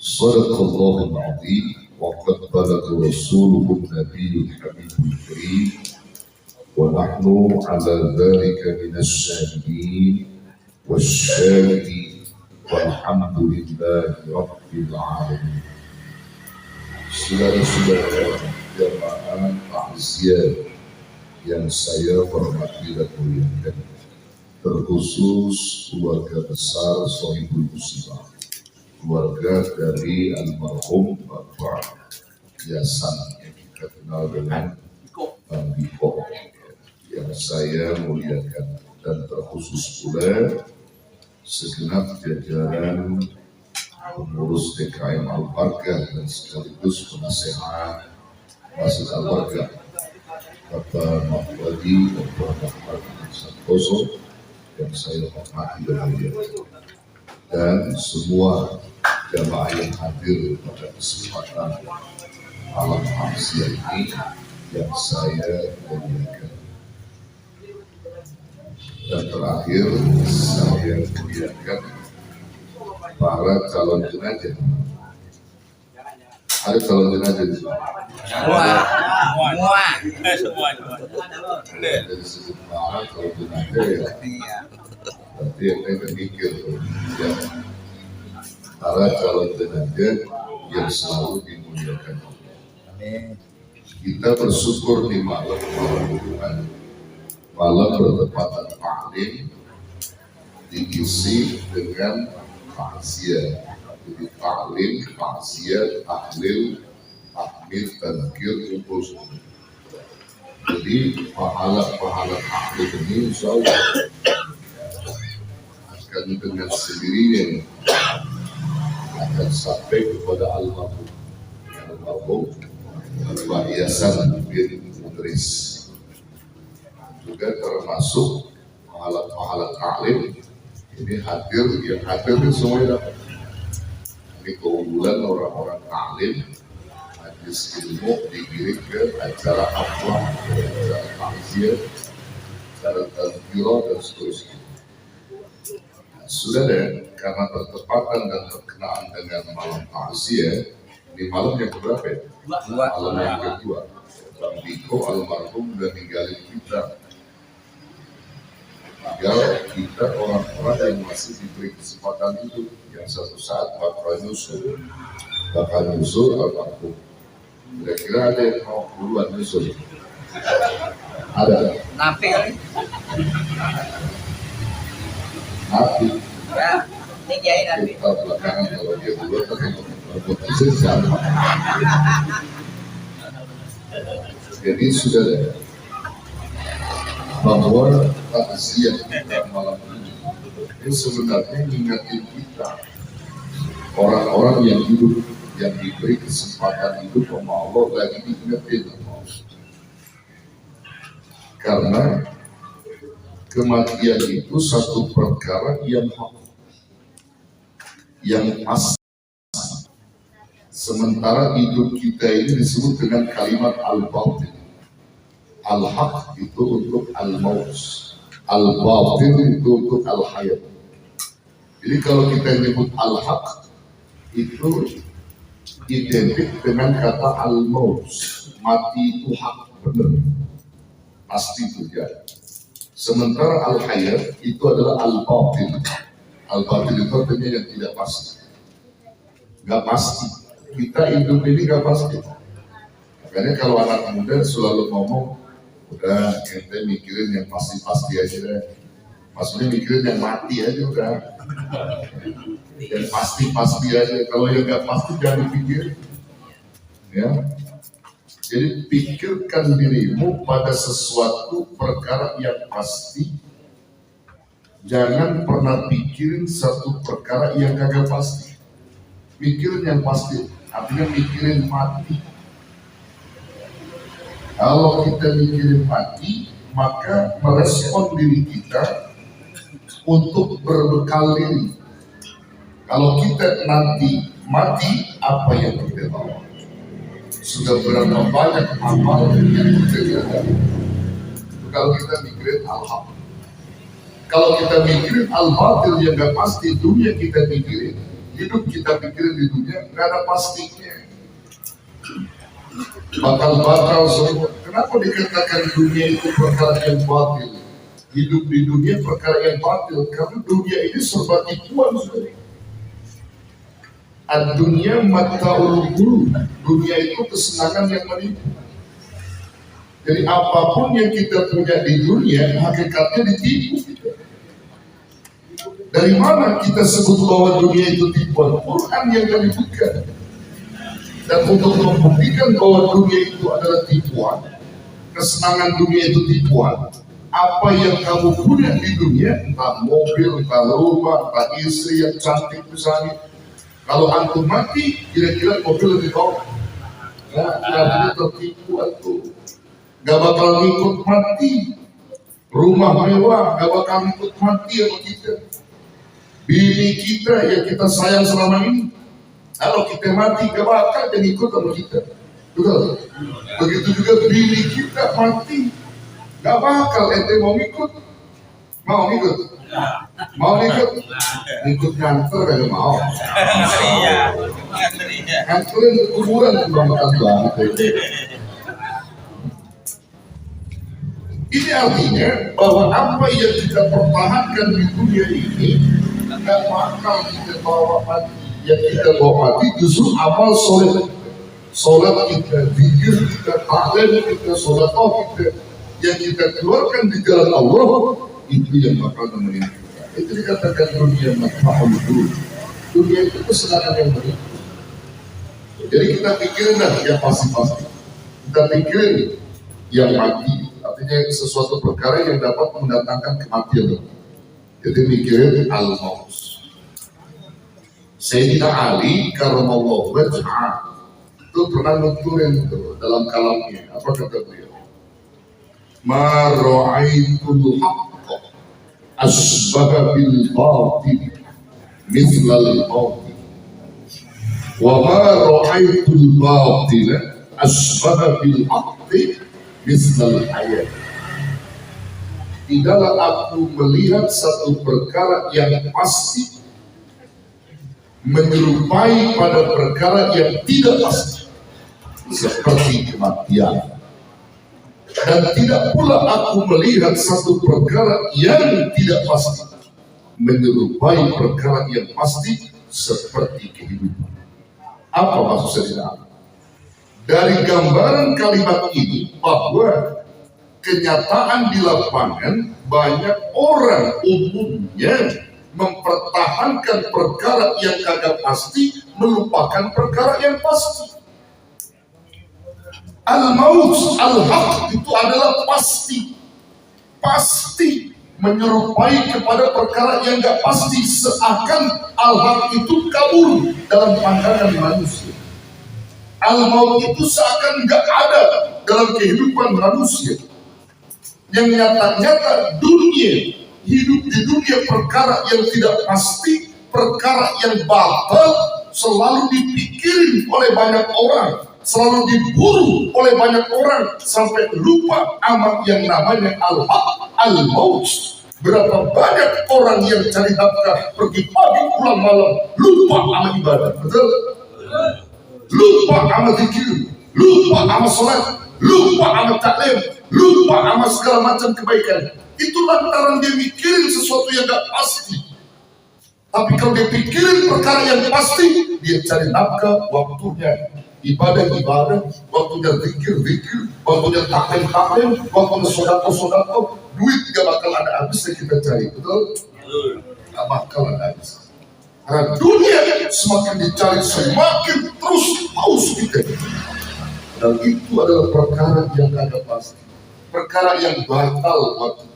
صدق الله العظيم وقد بلغ رسوله النبي الحبيب الكريم ونحن على ذلك من الشاهدين والشاهدين والحمد لله رب العالمين. Saudara-saudara jamaah takziah yang saya hormati dan muliakan, terkhusus keluarga besar Sohibul Musibah, keluarga dari almarhum Bapak Yasan yang kita kenal dengan Bang Biko, yang saya muliakan, dan terkhusus pula segenap jajaran pengurus DKM Al-Barkah dan sekaligus penasehat Masjid Al-Barkah, Bapak Mahwadi dan Bapak Mahwadi Santoso yang saya hormati dan muliakan, dan semua jamaah yang hadir pada kesempatan malam takziah ini yang saya muliakan. Dan terakhir saya muliakan para calon jenazah. Ada calon jenazah di sini? Semua. Dari segi para calon jenazah ya. Berarti yang saya mikir ya, para calon jenazah yang selalu dimuliakan. Kita bersyukur di malam bertepatan taklim diisi dengan takziah. Jadi taklim, takziah, tahlil, takmir, tadzkir, kumpul semua. Jadi pahala-pahala taklim ini insya Allah akan dengan sendirinya akan sampai kepada almarhum Pak Yasan bin Mudris. Juga termasuk pahala-pahala taklim ini hadir, yang hadir ini semuanya dapat. Ini keunggulan orang-orang taklim, majlis ilmu dikirim ke acara afwah, acara takziah, acara tazkirah dan seterusnya. Nah, sudah deh, karena bertepatan dan berkenaan dengan malam takziah, ini malam yang berapa ya? Malam yang kedua. Bang Biko almarhum udah ninggalin kita. Tinggal kita orang-orang yang masih diberi kesempatan itu, yang satu saat bakal nyusul almarhum. Kira-kira ada yang mau duluan nyusul? Ada? Nafi kali? Nafi? Ya, ini kiai Nafi. Kita belakangan kalau dia duluan tapi berpotensi sama. Jadi sudah ada bahwa takziah kita malam ini sebenarnya mengingatkan kita orang-orang yang hidup, yang diberi kesempatan hidup sama Allah, lagi diingetin sama Allah. Karena kematian itu satu perkara yang hak, yang pasti. Sementara hidup kita ini disebut dengan kalimat al-batin. Al-haq itu untuk al-maut, al-batin itu untuk al-hayat. Jadi kalau kita menyebut al-haq itu identik dengan kata al-maut, mati itu hak, benar, pasti terjadi. Sementara al-hayat itu adalah al-batin. Al-batin itu artinya yang tidak pasti, nggak pasti. Kita hidup ini nggak pasti. Makanya kalau anak muda selalu ngomong, udah ente mikirin yang pasti-pasti aja deh. Maksudnya mikirin yang mati aja udah. Yang pasti-pasti aja. Kalau yang nggak pasti jangan dipikir. Ya. Jadi pikirkan dirimu pada sesuatu perkara yang pasti. Jangan pernah pikirin satu perkara yang kagak pasti. Pikirin yang pasti. Artinya mikirin mati. Kalau kita mikirin mati, maka merespon diri kita untuk berbekal diri. Kalau kita nanti mati, apa yang kita bawa? Sudah berapa banyak amal yang kita jaga? Kalau kita mikirin al-haq. Kalau kita mikirin al-batil yang gak pasti, dunia kita mikirin, hidup kita pikirin di dunia nggak ada pastinya, bakal semua. Kenapa dikatakan dunia itu perkara yang batil? Hidup di dunia perkara yang batil karena dunia ini serba tipuan sudah. Dunia mata'ul ghurur, dunia itu kesenangan yang menipu. Jadi apapun yang kita punya di dunia hakikatnya ditipu kita. Dari mana kita sebut bahwa dunia itu tipuan? Quran yang menyebutkan. Dan untuk membuktikan bahwa dunia itu adalah tipuan, kesenangan dunia itu tipuan, apa yang kamu punya di dunia, entah mobil, entah rumah, entah istri yang cantik misalnya, kalau antum mati, kira-kira mobil lebih bawah. Nah, artinya tertipu antum. Gak bakal ngikut mati. Rumah mewah, gak bakal ngikut mati sama kita. Bini kita yang kita sayang selama ini, kalau kita mati gak bakal jadi ikut sama kita. Betul? Begitu juga bini kita mati, gak bakal ente mau ikut. Mau ikut? Mau ikut? Ikut nganter gak mau. Nganterin ke kuburan kurang banget. Ini artinya bahwa apa yang kita pertahankan di dunia ini gak bakal kita bawa mati. Yang kita bawa mati justru amal soleh. Sholat kita, zikir kita, taklim kita, solatah kita, yang kita keluarkan di jalan Allah, itu yang bakal nemenin kita. Itu dikatakan dunia matma'ul ghurur. Dunia itu kesenangan yang menipu. Jadi kita pikirin dah yang pasti-pasti. Kita pikirin yang mati. Artinya sesuatu perkara yang dapat mendatangkan kematian. Jadi mikirin al-maut. Sayyidina Ali karamallahu wajhah itu pernah nuturin dalam kalamnya. Apa kata beliau? Ma ra'aitul haqqa asbaha bil batil mithlal maut. Wa ma ra'aitul batila asbaha bil haqqi mithlal hayat. Tidaklah aku melihat satu perkara yang pasti menyerupai pada perkara yang tidak pasti seperti kematian, dan tidak pula aku melihat satu perkara yang tidak pasti menyerupai perkara yang pasti seperti kehidupan. Apa maksudnya? Dari gambaran kalimat ini bahwa kenyataan di lapangan banyak orang umumnya mempertahankan perkara yang kagak pasti, melupakan perkara yang pasti. Al-maut, al-haq itu adalah pasti. Pasti menyerupai kepada perkara yang gak pasti, seakan al-haq itu kabur dalam pandangan manusia. Al-maut itu seakan gak ada dalam kehidupan manusia. Yang nyata-nyata dunia, hidup di dunia perkara yang tidak pasti, perkara yang batal, selalu dipikirin oleh banyak orang, selalu diburu oleh banyak orang, sampai lupa amat yang namanya al-haq, al-maut. Berapa banyak orang yang cari nafkah, pergi pagi pulang malam, lupa sama ibadah, betul? Lupa sama zikir, lupa sama sholat, lupa sama taklim, lupa sama segala macam kebaikan. Itu lantaran dia mikirin sesuatu yang gak pasti. Tapi kalau dia pikirin perkara yang pasti, dia cari nafkah, waktunya ibadah, waktunya zikir, waktunya taklim, waktunya sodakoh, duit gak bakal ada habisnya kita cari, betul? Gak bakal ada habis. Karena dunia semakin dicari, semakin terus haus kita. Dan itu adalah perkara yang gak pasti, perkara yang batal buat kita.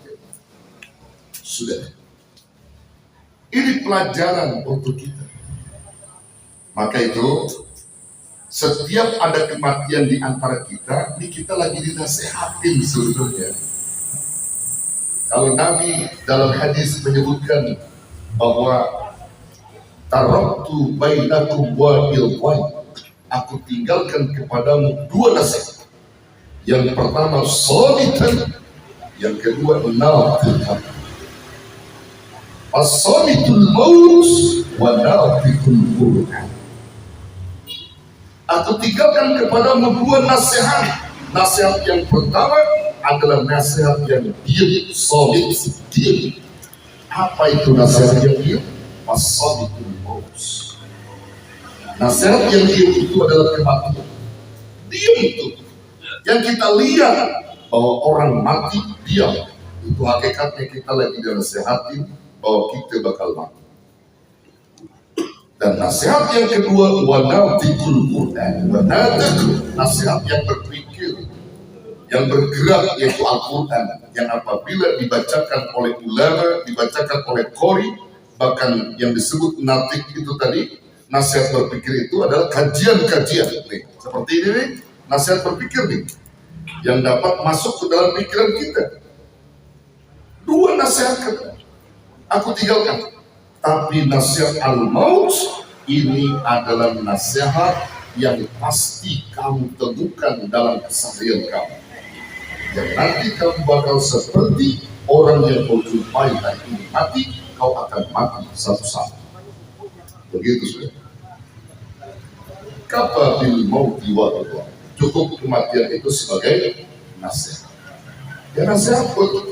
Sudah. Ini pelajaran untuk kita. Maka itu, setiap ada kematian di antara kita, ini kita lagi dinasehatin sebetulnya. Kalau Nabi dalam hadis menyebutkan bahwa taraktu bainakum wadil wahid, aku tinggalkan kepadamu dua nasihat. Yang pertama solitan, yang kedua nafiqah. As-samitul maut wa nafiqul Qur'an. Aku tinggalkan kepadamu dua nasihat. Nasihat yang pertama adalah nasihat yang diam, solid, diam. Apa itu nasihat yang diam? As-samitul maut. Nasihat yang diam itu adalah kematian. Diam itu. Yang kita lihat bahwa orang mati diam. Itu hakikatnya kita lagi dinasihatin bahwa kita bakal mati. Dan nasihat yang kedua, wanatikul Quran. Wanatik, nasihat yang berpikir, yang bergerak, yaitu Al-Quran. Yang apabila dibacakan oleh ulama, dibacakan oleh qori, bahkan yang disebut natik itu tadi, nasihat berpikir itu adalah kajian-kajian. Nih, seperti ini nih, nasihat berpikir nih, yang dapat masuk ke dalam pikiran kita. Dua nasihat aku tinggalkan. Tapi nasihat al-maut ini adalah nasihat yang pasti kamu temukan dalam keseharian kamu. Yang nanti kamu bakal seperti orang yang kau jumpai hari ini mati, kau akan mati satu saat. Begitu sudah. Kata bil mauti wa Allah. Cukup kematian itu sebagai nasihat. Ya nasihat buat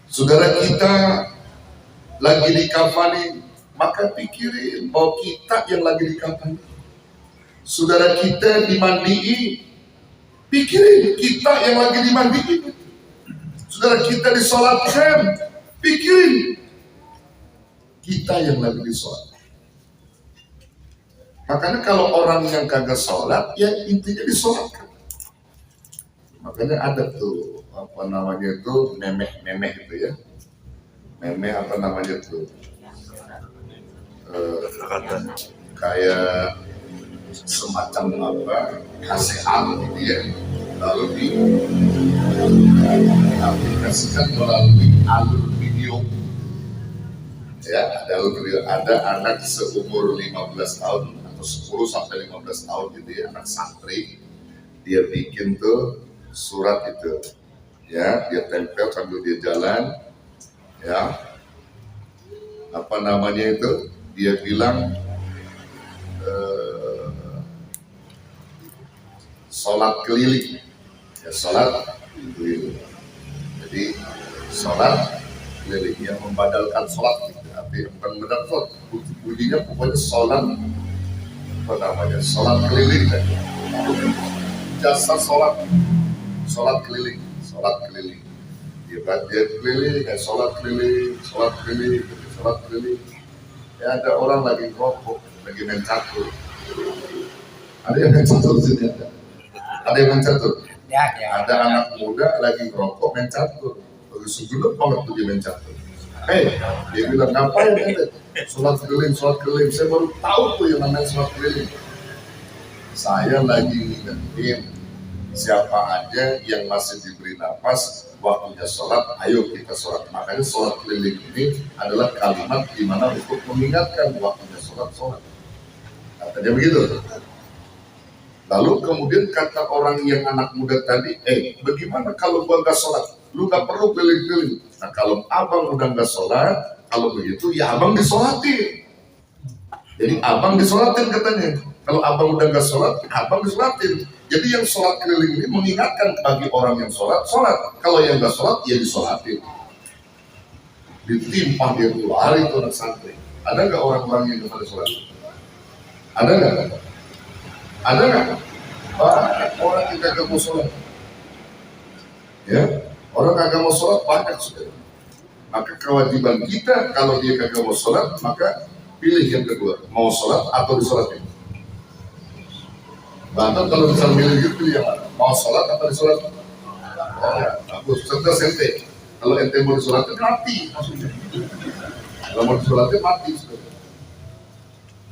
saudara kita lagi dikafani, maka pikirin bahwa kita yang lagi dikafani. Saudara kita dimandiin, pikirin kita yang lagi dimandiin. Saudara kita disolatkan, pikirin kita yang lagi disolatkan. Makanya kalau orang yang kagak sholat, ya intinya disolatkan. Makanya ada tuh apa namanya itu memeh itu ya, memeh apa namanya itu kayak semacam apa nasihat gitu ya, lalu diaplikasikan melalui alur video ya, ada alur video. Ada anak seumur 15 tahun atau 10 sampai 15 tahun gitu ya, anak santri, dia bikin tuh surat itu ya, dia tempel sambil dia jalan ya, apa namanya itu, dia bilang sholat keliling ya, sholat keliling. Jadi sholat keliling yang membadalkan sholat gitu. Tapi bukan membadalkan sholat, bunyinya pokoknya sholat apa namanya, sholat keliling kan? Jasa sholat keliling, sholat keliling. Dia keliling, sholat keliling, sholat keliling, sholat keliling. Ya ada orang lagi ngerokok, lagi main catur. Ada yang main catur sini ada. Ada yang main catur. Ya. Ada anak muda lagi ngerokok main catur. Sebelum banget tuh dia main catur. Dia bilang ngapain ya? Sholat keliling. Saya baru tahu tuh yang namanya sholat keliling. Saya lagi ngingetin siapa aja yang masih diberi nafas waktunya sholat, ayo kita sholat. Makanya sholat keliling ini adalah kalimat di mana untuk mengingatkan waktunya sholat. Katanya begitu. Lalu kemudian kata orang yang anak muda tadi, bagaimana kalau gua nggak sholat? Lu nggak perlu keliling-keliling. Nah kalau abang udah nggak sholat, kalau begitu ya abang disolatin. Jadi abang disolatin katanya. Kalau abang udah nggak sholat, abang disolatin. Jadi yang sholat keliling ini mengingatkan bagi orang yang sholat. Kalau yang nggak sholat, ya disolatin. Ditimpah dia tuh hari itu anak santri. Ada nggak orang-orang yang nggak sholat? Ada nggak? Ada nggak? Orang yang kagak mau sholat. Ya, orang kagak mau sholat banyak sudah. Maka kewajiban kita kalau dia kagak mau sholat, maka pilih yang kedua, mau sholat atau disolatin. Bahkan kalau bisa milih gitu yang mau sholat atau disolat, bagus. Contoh ente, kalau ente mau disolatin mati maksudnya. Kalau mau disolatin mati.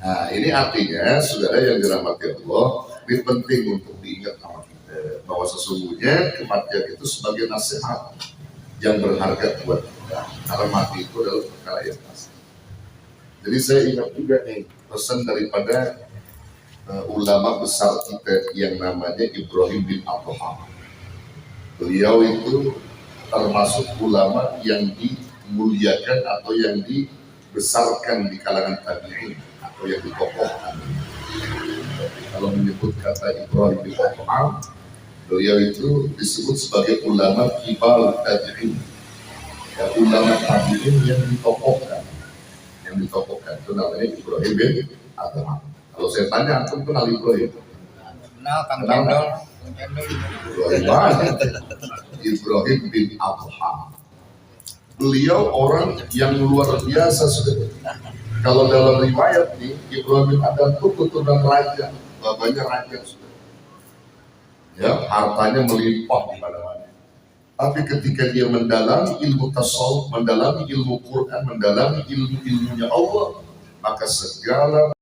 Nah ini artinya saudara yang dirahmati Allah, ini penting untuk diingat sama kita bahwa sesungguhnya kematian itu sebagai nasihat yang berharga buat kita. Karena mati itu adalah perkara yang pasti. Jadi saya ingat juga pesan daripada ulama besar kita yang namanya Ibrahim bin Adham. Beliau itu termasuk ulama yang dimuliakan atau yang dibesarkan di kalangan tabi'in atau yang ditokohkan. Kalau menyebut kata Ibrahim bin Adham, beliau itu disebut sebagai ulama kibar tabi'in, ya, ulama tabi'in yang ditokohkan. Yang ditokohkan itu namanya Ibrahim bin Adham. Kalau saya tanya, antum kenal Ibrahim? Kenal Kang Kenal Cendol. nggak? Kang Cendol. Ibrahim bin Adham. Beliau orang yang luar biasa sudah. Kalau dalam riwayat nih, Ibrahim bin Adham itu keturunan raja, bapaknya raja sudah. Ya, hartanya melimpah di mana-mana. Tapi ketika dia mendalami ilmu tasawuf, mendalami ilmu Quran, mendalami ilmu-ilmunya Allah, maka segala